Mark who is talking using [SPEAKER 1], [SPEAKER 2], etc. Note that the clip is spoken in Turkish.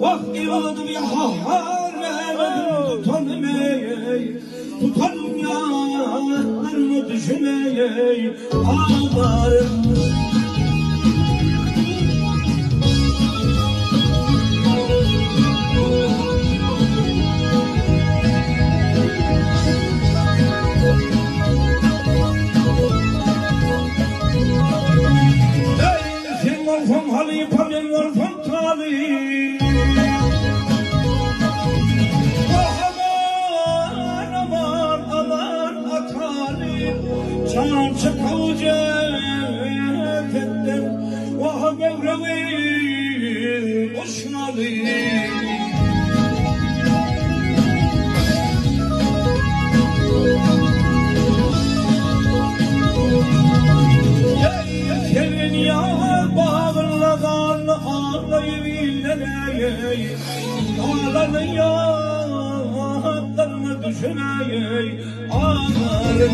[SPEAKER 1] Vakti ya harem tutalım ya armı düşüneyim ağlarım. Sen varfam halı pamen varfam tali. Çarşı kavcet ettim, vah mevrevi boşnalı. Senin ya bağırladan ağlayıverlerey, ağlanın ya, hatlarımı düşüneyim, ağlarım.